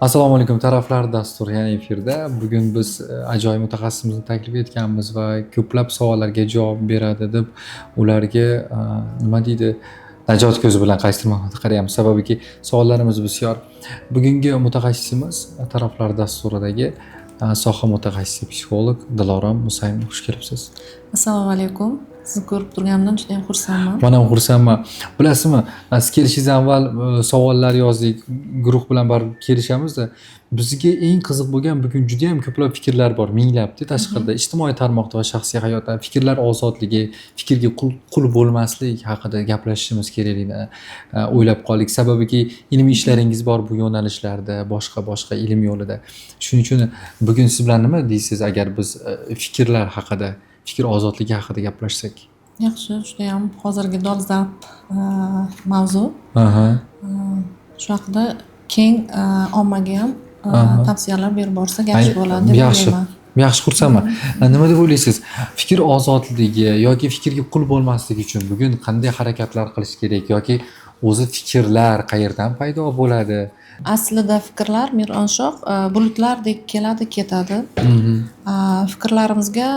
Assalomu alaykum taraflar dasturi yana efirda. Bugun biz ajoyib mutaxassisimizni taklif etganmiz va ko'plab savollarga javob beradi deb ularga nima deydi najot ko'zi bilan qaysidirmani qarayapmiz. Sababiki savollarimiz bisyor. Bugungi mutaxassisimiz taraflar dasturidagi soha mutaxassisi psixolog Dilorom Musayeva. Xush kelibsiz. Assalomu alaykum. Sizni ko'rib turganimdan juda ham xursandman. Men ham xursandman. Bilasizmi, siz kelishingizdan avval savollar yozdik, guruh bilan baribir kelishamizda, bizga eng qiziq bo'lgan bugun juda ham ko'plab fikrlar bor, minglabda tashqarida, ijtimoiy tarmoqda va shaxsiy hayotda fikrlar ozodligi, fikrga qul bo'lmaslik haqida gaplashishimiz kerakligini o'ylab qoldik. Sababiki ilmiy ishlaringiz bor bu yo'nalishlarda, boshqa ilm yo'lida. Shuning uchun bugun siz bilan nima deysiz agar biz fikrlar haqida, fikr ozodligi haqida gaplashsak? Yaxshi, juda ham hozirgi dolzarb mavzu. Shu haqida keng ommaga ham tavsiyalar berib borsak yaxshi bo'ladi deb o'ylayman. Yaxshi, xursandman. Nima deb o'ylaysiz? Fikr ozodligi yoki fikrga qul bo'lmaslik uchun bugun qanday harakatlar qilish kerak yoki o'zi fikrlar qayerdan paydo bo'ladi? Aslida fikrlar Mironshoh bulutlardek keladi, ketadi. Fikrlarimizga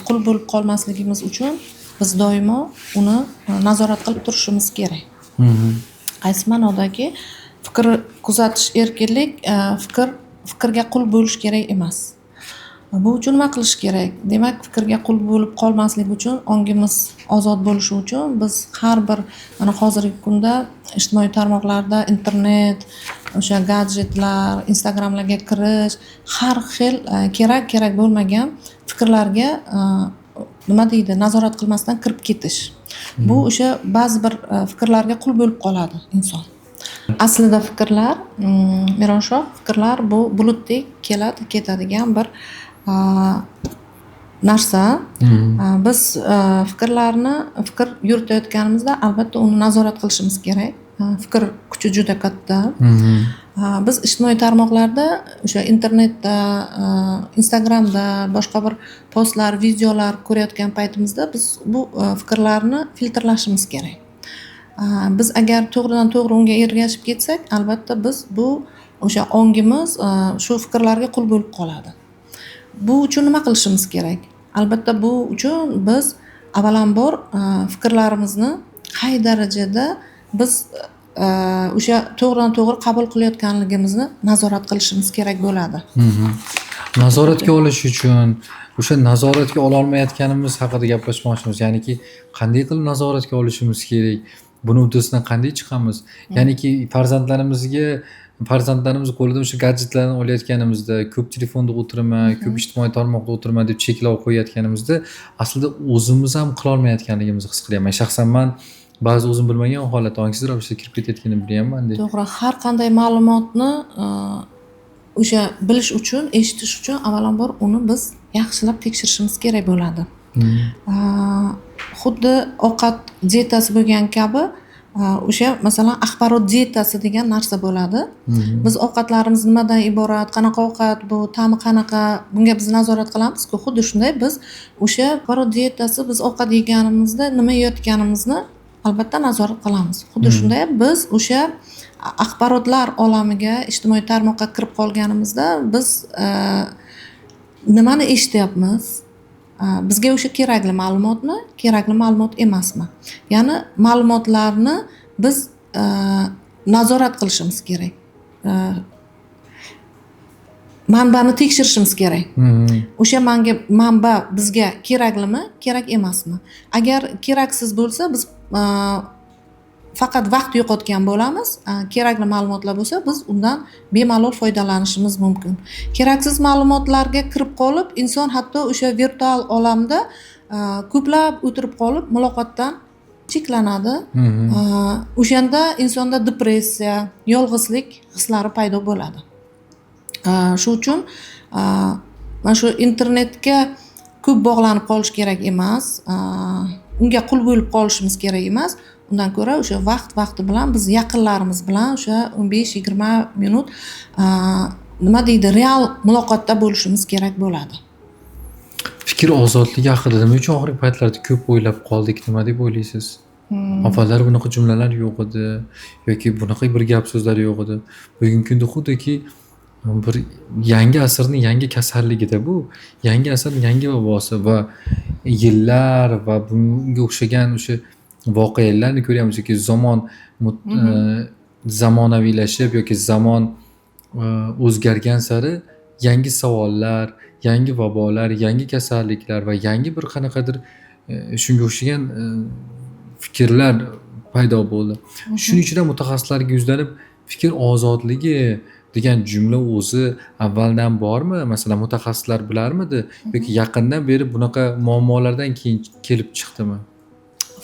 qul bo'lib qolmasligimiz uchun biz doimo uni nazorat qilib turishimiz kerak. Qaysi ma'nodagi fikr kuzatish erkinlik, fikrga qul bo'lish kerak emas. Bu uchun nima qilish kerak? Demak, fikrga qul bo'lib qolmaslik uchun, ongimiz ozod bo'lishi uchun biz har bir mana hozirgi kunda ijtimoiy tarmoqlarda internet, o'sha gadjetlar, Instagramlarga kirish, har xil kerak bo'lmagan fikrlarga nima deydi, nazorat qilmasdan kirib ketish. Bu o'sha ba'zi bir fikrlarga qul bo'lib qoladi inson. Aslida fikrlar, Mironshoh, fikrlar bu bulutdek keladi, ketadigan bir narsa. Biz fikr yuritayotganimizda albatta uni nazorat qilishimiz kerak. Fikr kuchi juda katta. Biz ijtimoiy tarmoqlarda, o'sha internetda, Instagramda boshqa bir postlar, videolar ko'rayotgan paytimizda biz bu fikrlarni filtrlashimiz kerak. Biz agar to'g'ridan to'g'ri unga ergashib ketsak, albatta biz bu o'sha ongimiz shu fikrlarga qul bo'lib qoladi. Bu uchun nima qilishimiz kerak? Albatta bu uchun biz avvalambor fikrlarimizni qay darajada biz o'sha to'g'ridan to'g'ri qabul qilayotganligimizni nazorat qilishimiz kerak bo'ladi. Nazoratga olish uchun o'sha nazoratga ola olmayotganimiz haqida gaplashmoqchimiz. Ya'niki qanday qilib nazoratga olishimiz kerak? Buni uddasidan qanday chiqamiz? Ya'niki farzandlarimiz qo'lidan o'sha gadjetlarni olayotganimizda, ko'p telefonda o'tirma, ko'p ijtimoiy tarmoqda o'tirma deb cheklov qo'yayotganimizda, aslida o'zimiz ham qila olmayotganligimizni his qilyapman. Shaxsan men ba'zi o'zim bilmagan holatda ongsiz ravishda kirib ketayotganini bilyapman. To'g'ri, har qanday ma'lumotni o'sha bilish uchun, eshitish uchun avvalambor uni biz yaxshilab tekshirishimiz kerak bo'ladi. Xuddi ovqat dietasi bo'lgan kabi, o'sha masalan axborot dietasi degan narsa bo'ladi. Biz ovqatlarimiz nimadan iborat, qanaqa ovqat bu, ta'mi qanaqa, bunga biz nazorat qilamiz-ku. Xuddi shunday biz o'sha axborot dietasi, biz ovqat yeganimizda nima yeyotganimizni albatta nazorat qilamiz. Xuddi shunday biz o'sha axborotlar olamiga, ijtimoiy tarmoqqa kirib qolganimizda biz nimani eshityapmiz? Bizga o'sha kerakli ma'lumotmi, kerakli ma'lumot emasmi? Ya'ni ma'lumotlarni biz nazorat qilishimiz kerak. Manbani tekshirishimiz kerak. O'sha manba bizga keraklimi, kerak emasmi? Agar keraksiz bo'lsa, biz faqat vaqt yo'qotgan bo'lamiz. Kerakli ma'lumotlar bo'lsa, biz undan bemalol foydalanishimiz mumkin. Keraksiz ma'lumotlarga kirib qolib, inson hatto o'sha virtual olamda ko'plab o'tirib qolib, muloqotdan cheklanadi. O'shanda insonda depressiya, yolg'izlik hislari paydo bo'ladi. Shu uchun mana shu internetga ko'p bog'lanib qolish kerak emas. Unga qul bo'lib qolishimiz kerak emas. Undan ko'ra o'sha vaqti bilan biz yaqinlarimiz bilan o'sha 15-20 minut nima deydi, real muloqotda bo'lishimiz kerak bo'ladi. Fikr ozodligi haqida nima uchun oxirgi paytlarda ko'p o'ylab qoldik, nima deb o'ylaysiz? Avvallar bunaqa jumlalar yo'q edi yoki bunaqa bir gap so'zlar yo'q edi. Bugungi kunda xuddiki bir yangi asrning yangi kasalligida bu. Yangi asrning yangi vabosi va yillar va bunga o'xshagan o'sha voqealarni ko'ryapmizki, zamon zamonaviylashib yoki zamon o'zgargan sari yangi savollar, yangi vabolar, yangi kasalliklar va yangi bir qanaqadir shunga o'xshagan fikrlar paydo bo'ldi. Shuning ichida mutaxassislarga yuzlanib fikr ozodligi degan jumla o'zi avvaldan bormi? Masalan, mutaxassislar bilarmidi yoki yaqindan beri bunaqa muammolardan keyin kelib chiqdimi?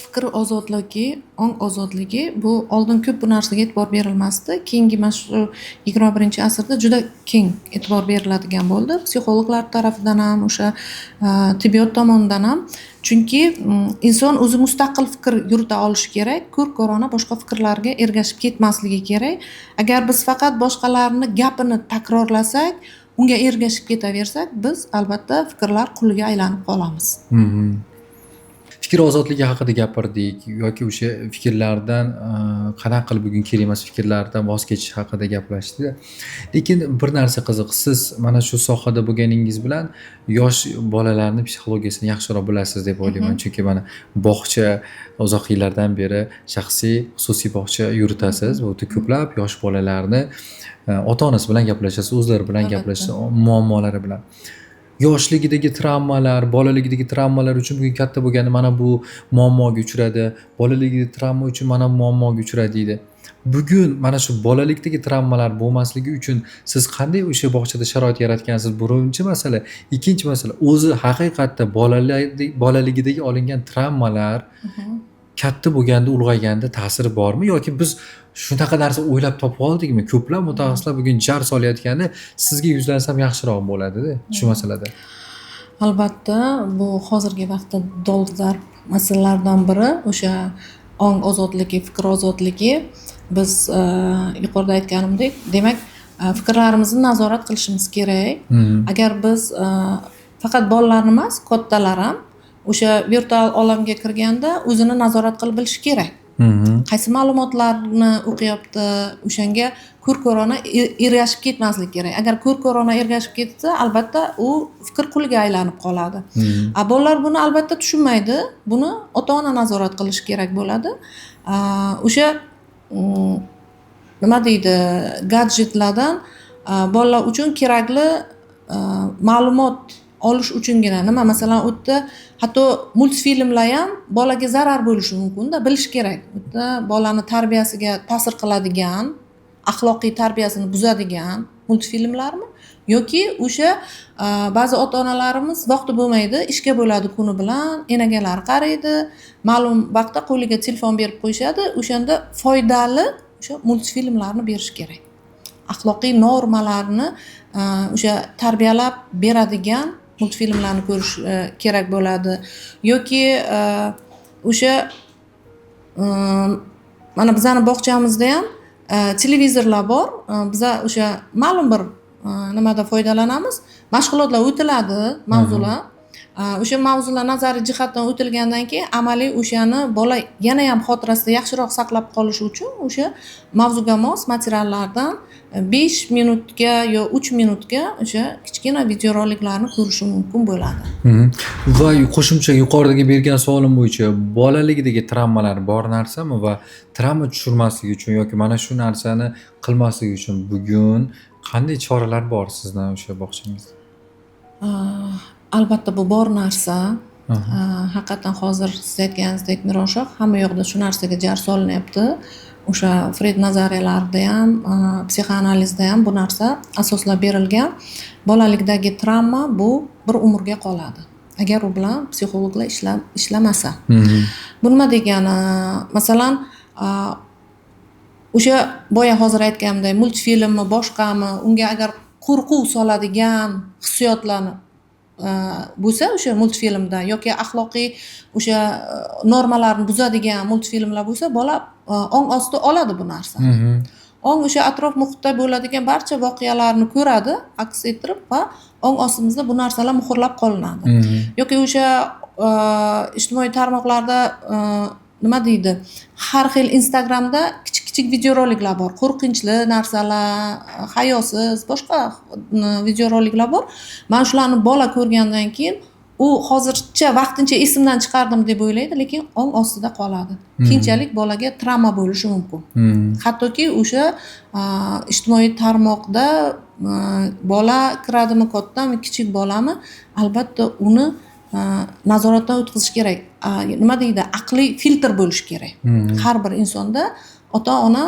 Fikr ozodligi, ong ozodligi bu oldin ko'p bu narsaga e'tibor berilmasdi. Keyingi mana shu 21-asrda juda keng e'tibor beriladigan bo'ldi. Psixologlar tarafidan ham, o'sha tibbiyot tomonidan ham. Chunki inson o'zi mustaqil fikr yurita olishi kerak, ko'r-ko'rona boshqa fikrlarga ergashib ketmasligi kerak. Agar biz faqat boshqalarni gapini takrorlasak, unga ergashib ketaversak, biz albatta fikrlar quliga aylanib qolamiz. Fikr ozodligi haqida gapirdik yoki o'sha fikrlardan qanaqa qilib bugun kerak emas fikrlardan voz kechish haqida gaplashdik. Lekin bir narsa qiziq, siz mana shu sohada bo'lganingiz bilan yosh bolalarning psixologiyasini yaxshiroq bilasiz deb o'ylayman. Chunki mana bog'cha uzoq yillardan beri shaxsiy, xususiy bog'cha yuritasiz. Bu yerda ko'plab yosh bolalarni ota-onasi bilan gaplashasiz, o'zlari bilan gaplashasiz, muammolari bilan. Yoshligidagi travmalar, bolaligidagi travmalar uchun bugun katta bo'lganda mana bu muammoga uchradi. Bolaligidagi travma uchun mana bu muammoga uchradi deydi. Bugun mana shu bolalikdagi travmalar bo'lmasligi uchun siz qanday o'sha bog'chada sharoit yaratgansiz? Birinchi masala, ikkinchi masala, o'zi haqiqatda bolaligidagi olingan travmalar katta bo'lganda, ulg'ayganda ta'siri bormi yoki biz shunaqa narsa o'ylab topib oldikmi? Ko'plab mutaxassislar bugun jar solayotgani sizga yuzlansam yaxshiroq bo'ladi-da shu masalada. Albatta, bu hozirgi vaqtda dolzarb masalalardan biri o'sha ong ozodligi, fikr ozodligi. Biz yuqorida aytganimdek, demak, fikrlarimizni nazorat qilishimiz kerak. Agar biz faqat bolalarni emas, kattalar ham o'sha virtual olamga kirganda o'zini nazorat qilib bilishi kerak. Qaysi ma'lumotlarni o'qiyapti, o'shanga ko'r-ko'rona ergashib ketmaslik kerak. Agar ko'r-ko'rona ergashib ketsa, albatta u fikr quliga aylanib qoladi. Bolalar buni albatta tushunmaydi. Buni ota-ona nazorat qilishi kerak bo'ladi. O'sha nima deydi, gadjetlardan bolalar uchun kerakli ma'lumot olish uchungina nima, masalan, u yerda hatto multfilmlar ham bolaga zarar bo'lishi mumkin-da, bilish kerak. U yerda bolani tarbiyasiga ta'sir qiladigan, axloqiy tarbiyasini buzadigan multfilmlarmi yoki o'sha ba'zi ota-onalarimiz vaqti bo'lmaydi, ishga bo'ladi kuni bilan, enagalari qaraydi, ma'lum vaqtda qo'liga telefon berib qo'yishadi, o'shanda foydali o'sha multfilmlarni berish kerak. Axloqiy normalarni o'sha tarbiyalab beradigan multfilmlarni ko'rish kerak bo'ladi yoki o'sha mana bizning bog'chamizda ham televizorlar bor. Biza o'sha ma'lum bir nimada foydalanamiz. Mashg'ulotlar o'tiladi, mavzular. O'sha mavzular nazariy jihatdan o'tilgandan keyin amaliy o'shani bola yana ham xotirasida yaxshiroq saqlab qolishi uchun o'sha mavzuga mos materiallardan 5 minutga yo 3 minutga o'sha kichkina videoroliklarni ko'rishi mumkin bo'ladi. Va qo'shimcha yuqoridagi bergan savolim bo'yicha bolaligidagi travmalar bor narsami va travma tushirmasligi uchun yoki mana shu narsani qilmasligi uchun bugun qanday choralar bor sizning o'sha bog'changizda? Albatta bu bor narsa. Haqiqatan hozir siz aytganingizdek Mironshoh, hamma yoqda shu narsaga jar solinyapti. O'sha Freud nazariyalarida ham, psixoanalizda ham bu narsa asoslab berilgan. Bolalikdagi travma bu bir umrga qoladi. Agar u bilan psixologlar ishlamasa. Bu nima degani? Masalan, o'sha boya hozir aytganimdek multfilmmi, boshqami, unga agar qo'rquv soladigan hissiyotlarni bo'lsa o'sha multfilmda yoki axloqiy o'sha normalarni buzadigan multfilmlar bo'lsa, bola ong ostida oladi bu narsani. Ong o'sha atrof muhitda bo'ladigan barcha voqealarni ko'radi, aks ettirib va ong ostimizda bu narsalar muhrlab qolinadi. Yoki o'sha ijtimoiy tarmoqlarda nima deydi? Har xil Instagramda kichik kichik videoroliklar bor, qo'rqinchli narsalar, hayosiz, boshqa videoroliklar bor. Men shularni bola ko'rgandan keyin u hozircha vaqtincha esimdan chiqardim deb o'ylaydi, lekin ong ostida qoladi. Keyinchalik bolaga travma bo'lishi mumkin. Hattoki o'sha ijtimoiy tarmoqda bola kiradimi, kattami, kichik bolami, albatta uni nazoratdan o'tkazish kerak. Nima deydi? Aqliy filtr bo'lishi kerak. Har bir insonda ota-ona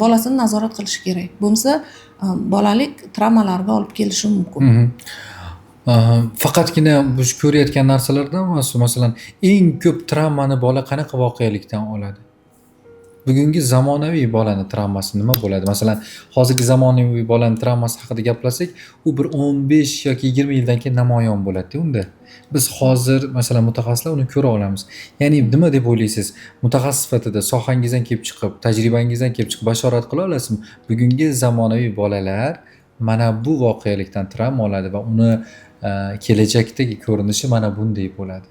bolasini nazorat qilishi kerak. Bo'lmasa bolalik travmalarga olib kelishi mumkin. Faqatgina biz ko'rayotgan narsalardan masalan eng ko'p travmani bola qanaqa voqelikdan oladi? Bugungi zamonaviy bolani travmasi nima bo'ladi? Masalan, hozirgi zamonaviy bolani travmasi haqida gaplashsak, u bir 15 yoki 20 yildan keyin namoyon bo'ladi unda. Biz hozir masalan mutaxassislar uni ko'ra olamiz. Ya'ni nima deb o'ylaysiz? Mutaxassis sifatida sohangizdan kelib chiqib, tajribangizdan kelib chiqib bashorat qila olasizmi? Bugungi zamonaviy bolalar mana bu voqelikdan travma oladi va uni kelajakdagi ko'rinishi mana bunday bo'ladi.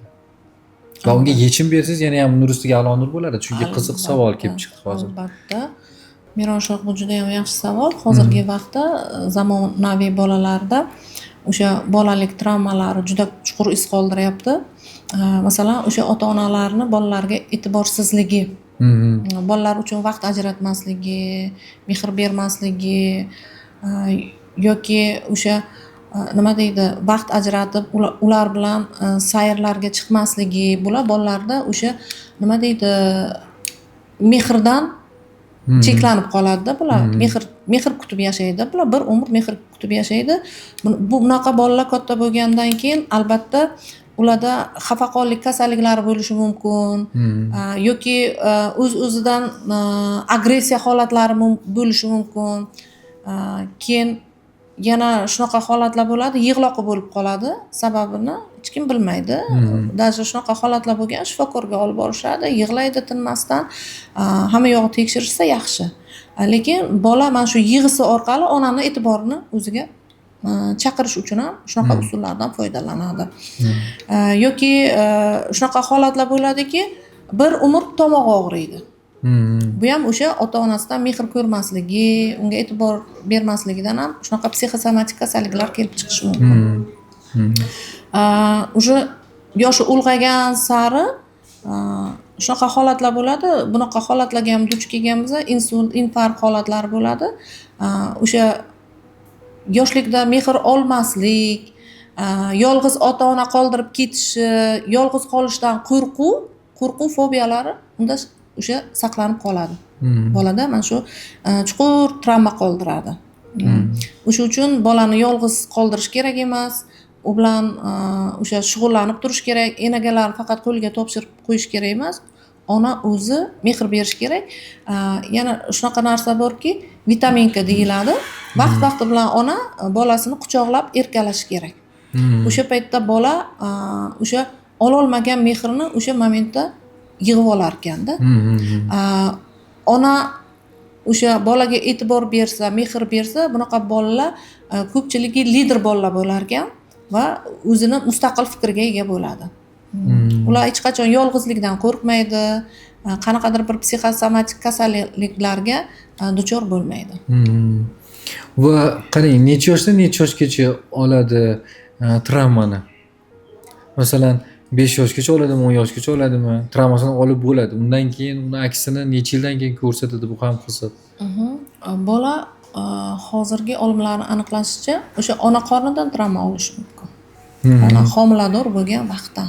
Va unga yechim bersangiz yana ham nur ustiga a'lo nur bo'ladi. Chunki qiziq savol kelib chiqdi hozir. Albatta. Mironshoh, bu juda ham yaxshi savol. Hozirgi vaqtda zamonaviy bolalarda o'sha bolalik travmalari juda chuqur iz qoldiryapti. Masalan, o'sha ota-onalarni bolalarga e'tiborsizligi, bolalar uchun vaqt ajratmasligi, mehr bermasligi yoki o'sha nima deydi, vaqt ajratib ular bilan sayrlarga chiqmasligi, bular bolalarda o'sha nima deydi, mehrdan cheklanib qoladi-da bular. Mehr kutib yashaydi. Bular bir umr mehr kutib yashaydi. Bunaqa bolalar katta bo'lgandan keyin albatta ularda xafaqonlik kasalliklari bo'lishi mumkin yoki o'z-o'zidan agressiya holatlari bo'lishi mumkin. Keyin yana shunaqa holatlar bo'ladi, yig'loqi bo'lib qoladi. Sababini hech kim bilmaydi. Даже shunaqa holatlar bo'lgan, shifokorga olib borishadi, yig'laydi tinmasdan. Hamma yog'i tekshirishsa yaxshi. Lekin bola mana shu yig'isi orqali onani e'tiborini o'ziga chaqirish uchun ham shunaqa usullardan foydalanadi. Yoki shunaqa holatlar bo'ladiki, bir umr tomog'i og'riydi. Bu ham o'sha ota-onasidan mehr ko'rmasligi, unga e'tibor bermasligidan ham shunaqa psixosomatik kasalliklar kelib chiqishi mumkin. O'sha yoshi ulg'aygan sari shunaqa holatlar bo'ladi. Bunaqa holatlarga ham duch kelganimizda insult, infarkt holatlari bo'ladi. O'sha yoshlikda mehr olmaslik, yolg'iz ota-ona qoldirib ketishi, yolg'iz qolishdan qo'rquv fobiyalari unda o'sha saqlanib qoladi. Bolada mana shu chuqur travma qoldiradi. O'sha uchun bolani yolg'iz qoldirish kerak emas. U bilan o'sha shug'ullanib turish kerak. Enagalarni faqat qo'liga topshirib qo'yish kerak emas. Ona o'zi mehr berish kerak. Yana shunaqa narsa borki, vitaminka deyiladi. Vaqt-vaqti bilan ona bolasini quchoqlab erkalashi kerak. O'sha paytda bola o'sha ololmagan mehrni o'sha momentda yig'ib olar ekanda. Ona o'sha bolaga e'tibor bersa, mehr bersa, bunaqa bolalar ko'pchiligi lider bolalar bo'lar ekan va o'zini mustaqil fikrga ega bo'ladi. Ular hech qachon yolg'izlikdan qo'rqmaydi, qanaqadir bir psixosomatik kasalliklarga duchor bo'lmaydi. Va qarang, necha yoshdan necha yoshgacha oladi travmani? Masalan, 5 yoshgacha oladimi, 10 yoshgacha oladimi? Travmasini olib bo'ladi. Undan keyin uni aksini necha yildan keyin ko'rsatadi, bu ham qiziq. Bola hozirgi olimlarning aniqlashicha o'sha ona qornidan travma olishi mumkin. Ona homilador bo'lgan vaqtdan.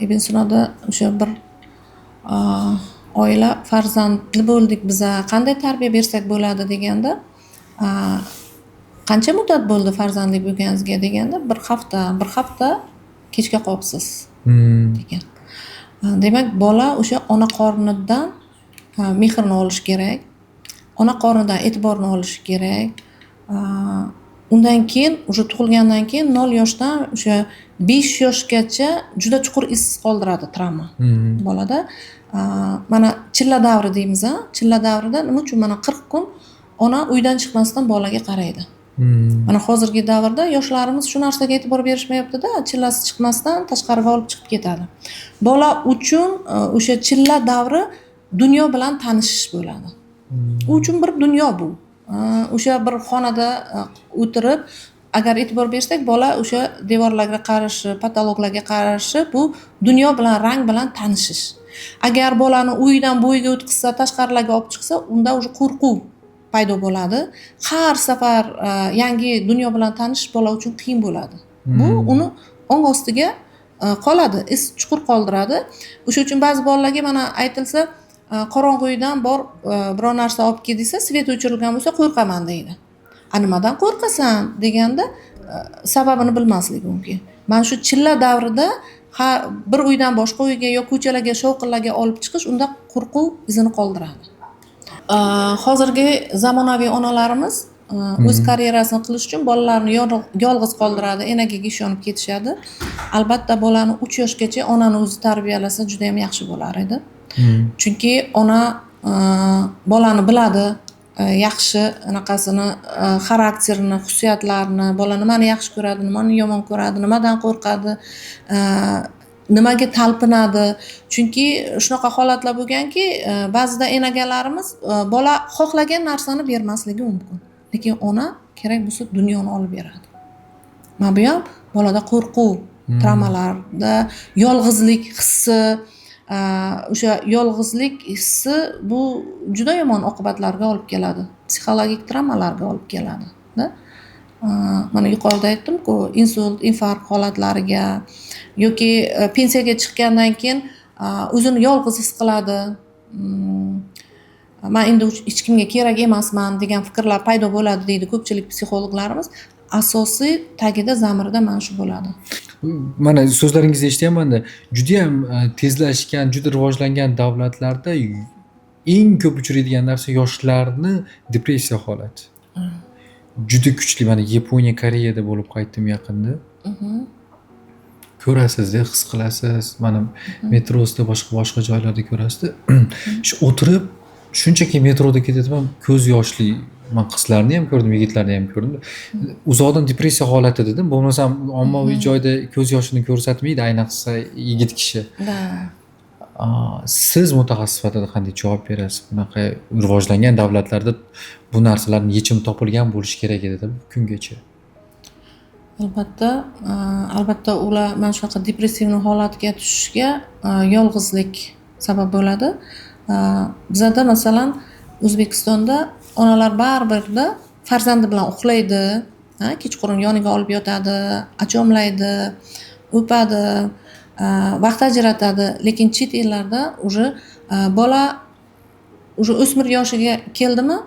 Ibn Sinoda o'sha bir oila farzandli bo'ldik biza, qanday tarbiya bersak bo'ladi deganda, qancha muddat bo'ldi farzandli bo'lganingizga deganda, bir hafta kechga qolibsiz degan. Demak, bola o'sha ona qornidan mehrni olish kerak. Ona qornidan e'tiborni olish kerak. Undan keyin o'sha tug'ilgandan keyin 0 yoshdan o'sha 5 yoshgacha juda chuqur iz qoldiradi travma bolada. Mana chilla davri deymiz, chilla davrida nima uchun mana 40 kun ona uydan chiqmasdan bolaga qaraydi. Mana hozirgi davrda yoshlarimiz shu narsaga e'tibor berishmayapti-da, chillasi chiqmasdan tashqariga olib chiqib ketadi. Bola uchun o'sha chilla davri dunyo bilan tanishish bo'ladi. U uchun bir dunyo bu. O'sha bir xonada o'tirib, agar e'tibor bersak, bola o'sha devorlarga qarashi, patologlarga qarashi bu dunyo bilan, rang bilan tanishish. Agar bolani uyidan bo'yiga o'tkazsa, tashqarilarga olib chiqsa, unda o'sha qo'rquv paydo bo'ladi. Har safar yangi dunyo bilan tanishish bola uchun qiyin bo'ladi. Bu uni ong ostiga qoladi, iz chuqur qoldiradi. O'sha uchun ba'zi bolalarga mana aytilsa, qorong'u uydan bor biror narsa olib kel desa, svet o'chirilgan bo'lsa qo'rqaman deydi. Nimadan qo'rqasan deganda sababini bilmasligi mumkin. Mana shu chilla davrida bir uydan boshqa uyga yo ko'chalarga, shovqinlarga olib chiqish unda qo'rquv izini qoldiradi. Hozirgi zamonaviy onalarimiz o'z karyerasini qilish uchun bolalarni yolg'iz qoldiradi, enagaga ishonib ketishadi. Albatta bolani 3 yoshgacha onani o'zi tarbiyalasa juda ham yaxshi bo'lar edi. Chunki ona bolani biladi, yaxshi anaqasini, xarakterini, xususiyatlarini, bola nimani yaxshi ko'radi, nimani yomon ko'radi, nimadan qo'rqadi, nimaga talpinadi. Chunki shunaqa holatlar bo'lganki, ba'zida enagalarimiz bola xohlagan narsani bermasligi mumkin. Lekin ona kerak bo'lsa dunyoni olib beradi. Mana bu ham bolada qo'rquv, travmalarda yolg'izlik hissi, o'sha yolg'izlik hissi bu juda yomon oqibatlarga olib keladi. Psixologik travmalarga olib keladi. Mana yuqorida aytdim-ku, insult, infarkt holatlariga yoki pensiyaga chiqqandan keyin o'zini yolg'iz his qiladi. Men endi hech kimga kerak emasman degan fikrlar paydo bo'ladi deydi ko'pchilik psixologlarimiz. Asosiy tagida, zamirida mana shu bo'ladi. Mana so'zlaringizni eshityapman-da, juda ham tezlashgan, juda rivojlangan davlatlarda eng ko'p uchraydigan narsa yoshlarni depressiya holati. Juda kuchli. Mana Yaponiya, Koreyada bo'lib qaytdim yaqinda. Ko'rasiz-da, his qilasiz. Mana metrosida, boshqa joylarda ko'rasiz-da. Shu o'tirib shunchaki metroda ketyapman, ko'z yoshli. Men qizlarni ham ko'rdim, yigitlarni ham ko'rdim. Uzoqdan depressiya holati dedim. Bo'lmasam ommaviy joyda ko'z yoshini ko'rsatmaydi, ayniqsa yigit kishi. Siz mutaxassis sifatida qanday javob berasiz? Bunaqa rivojlangan davlatlarda bu narsalarning yechimi topilgan bo'lishi kerak edi bu kungacha. Albatta ular mana shunaqa depressiv holatga tushishga yolg'izlik sabab bo'ladi. Bizda masalan O'zbekistonda onalar baribirda farzandi bilan uxlaydi, kechqurun yoniga olib yotadi, achomlaydi, o'padi, vaqt ajratadi. Lekin chet ellarda bola o'smir yoshiga keldimi,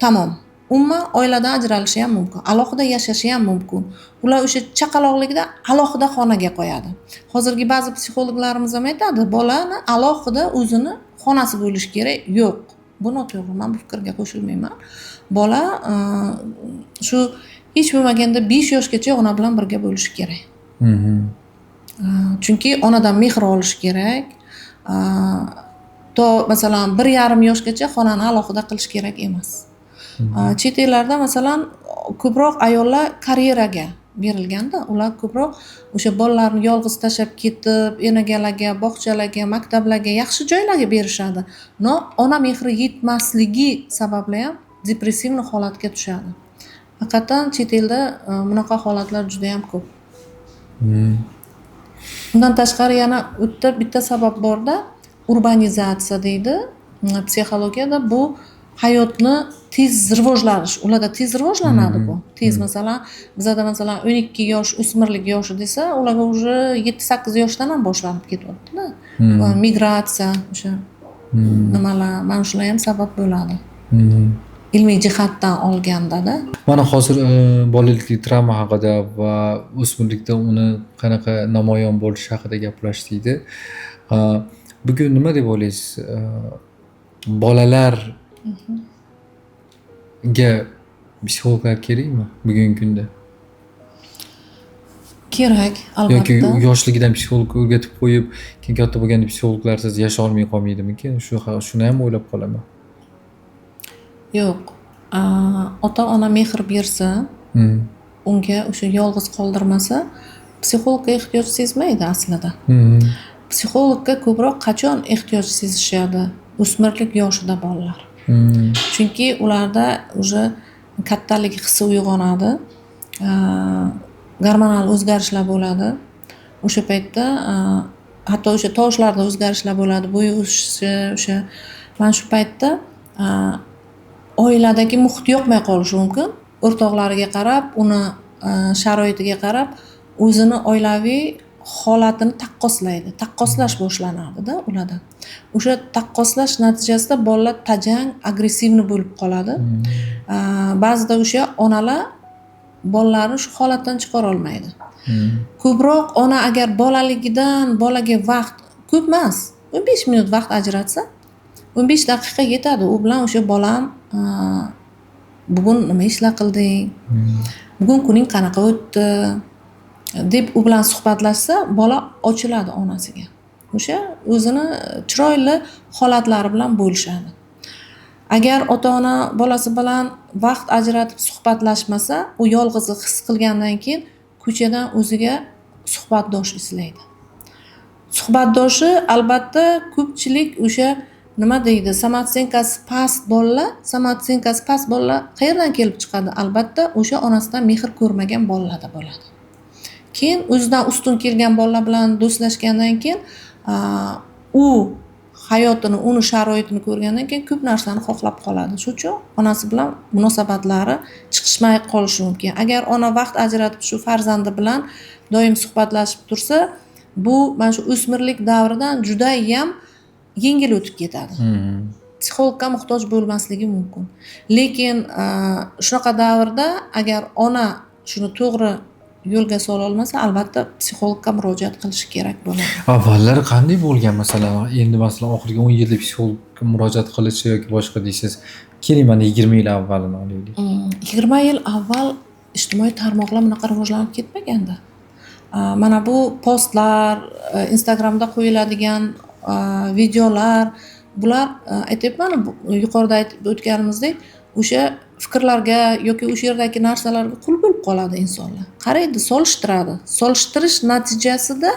tamom. Umuman oiladan ajralishi ham mumkin, alohida yashashi ham mumkin. Ular o'sha chaqaloqligida alohida xonaga qo'yadi. Hozirgi ba'zi psixologlarimiz ham aytadi, bolani alohida o'zini xonasi bo'lishi kerak. Yo'q. Bu noto'g'ri. Men bu fikrga qo'shilmayman. Bola shu hech bo'lmaganda 5 yoshgacha ona bilan birga bo'lishi kerak. Chunki onadan mehr olish kerak. To masalan 1,5 yoshgacha xonani alohida qilish kerak emas. Chet ellarda masalan ko'proq ayollar karyeraga berilganda, ular ko'proq o'sha bolalarni yolg'iz tashlab ketib, enagalarga, bog'chalarga, maktablarga, yaxshi joylarga berishadi. Ona mehri yetmasligi sababli ham depressiv holatga tushadi. Haqiqatan chet elda bunaqa holatlar juda ham ko'p. Bundan tashqari yana bitta sabab borda, urbanizatsiya deydi. Psixologiyada bu hayotni tez rivojlanish, ularda tez rivojlanadi bu. Tez masalan, bizda masalan 12 yosh o'smirlik yoshi desa, ularga уже 7-8 yoshdan ham boshlanib ketyapti-da. Migratsiya, o'sha nimalar, mana shular ham sabab bo'ladi. Ilmiy jihatdan olganda-da. Mana hozir bolaliklik travma haqida va o'smirlikda uni qanaqa namoyon bo'lishi haqida gaplashdik-da. Bugun nima deb o'ylaysiz? Bolalar ga psixologlar kerakmi bugungi kunda? Kerak, albatta. Yoki yoshligidan psixolog o'rgatib qo'yib, keyin katta bo'lganda psixologlarsiz yasha olmay qolmaydimikin? Shuni ham o'ylab qolaman. Yo'q. Ota-ona mehr bersa, unga o'sha yolg'iz qoldirmasa, psixologga ehtiyoj sezmaydi aslida. Psixologga ko'proq qachon ehtiyoj sezishadi? o'smirlik yoshida bolalar. Hmm. Chunki ularda уже kattalik hissi uyg'onadi. Gormonal o'zgarishlar bo'ladi. O'sha paytda hatto o'sha tovushlarda o'zgarishlar bo'ladi. Bo'yi o'sishi, o'sha mana shu paytda oiladagi muhit yoqmay qolishi mumkin. O'rtoqlariga qarab, uni sharoitiga qarab o'zini oilaviy holatini taqqoslaydi. Taqqoslash boshlanadi-da ularda. O'sha taqqoslash natijasida bolalar tajang, agressivni bo'lib qoladi. Ba'zida o'sha onalar bolalarni shu holatdan chiqara olmaydi. Ko'proq ona agar bolaligidan bolaga vaqt ko'p emas, 15 minut vaqt ajratsa, 15 daqiqa yetadi. U bilan o'sha bolam bugun nima ishlar qilding? Bugun kuning qanaqa o'tdi? deb u bilan suhbatlashsa, bola ochiladi onasiga. O'sha o'zini chiroyli holatlari bilan bo'lishadi. Agar ota-ona bolasi bilan vaqt ajratib suhbatlashmasa, u yolg'izlik his qilgandan keyin ko'chadan o'ziga suhbatdosh izlaydi. Suhbatdoshi albatta ko'pchilik o'sha nima deydi, samotsenkasi past bolalar qayerdan kelib chiqadi? Albatta o'sha onasidan mehr ko'rmagan bolalarda bo'ladi. Keyin o'zidan ustun kelgan bolalar bilan do'stlashgandan keyin u hayotini, uni sharoitini ko'rgandan keyin ko'p narsani xohlab qoladi. Shuning uchun onasi bilan munosabatlari chiqishmay qolishi mumkin. Agar ona vaqt ajratib shu farzandi bilan doim suhbatlashib tursa, bu mana shu o'smirlik davridan juda ham yengil o'tib ketadi. Psixologga muhtoj bo'lmasligi mumkin. Lekin shunaqa davrda agar ona shuni to'g'ri yo'lga sola olmasa, albatta psixologga murojaat qilish kerak bo'ladi. Avvallari qanday bo'lgan masalan? Endi masalan oxirgi 10 yilda psixologga murojaat qilish yoki boshqa deysiz. Keling, mana 20 yil avvalini olaylik. 20 yil avval ijtimoiy tarmoqlar bunaqa rivojlanib ketmaganda. Mana bu postlar, Instagramda qo'yiladigan videolar, bular aytyapman, yuqorida aytib o'tganimizdek, o'sha fikrlarga yoki o'sha yerdagi narsalarga qul bo'lib qoladi insonlar. Qaraydi, solishtiradi. Solishtirish natijasida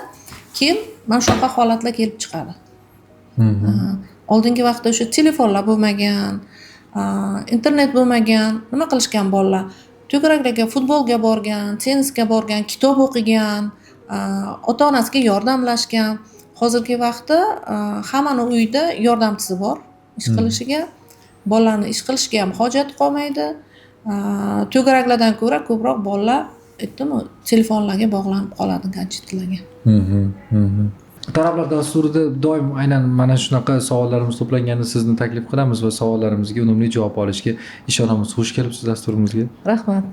keyin mana shunaqa holatlar kelib chiqadi. Oldingi vaqtda o'sha telefonlar bo'lmagan, internet bo'lmagan, nima qilishgan bolalar? To'garaklarga, futbolga borgan, tennisga borgan, kitob o'qigan, ota-onasiga yordamlashgan. Hozirgi vaqtda hammani uyida yordamchisi bor ish qilishiga. Bolalarni ish qilishga ham hojat qolmaydi. To'garaklardan ko'ra ko'proq bolalar aytdim-ku, telefonlarga bog'lanib qoladi, gadjetlarga. Taraflar dasturida doim aynan mana shunaqa savollarimiz to'planganini sizni taklif qilamiz va savollarimizga unumli javob olishga ishonamiz. Xush kelibsiz dasturimizga. Rahmat.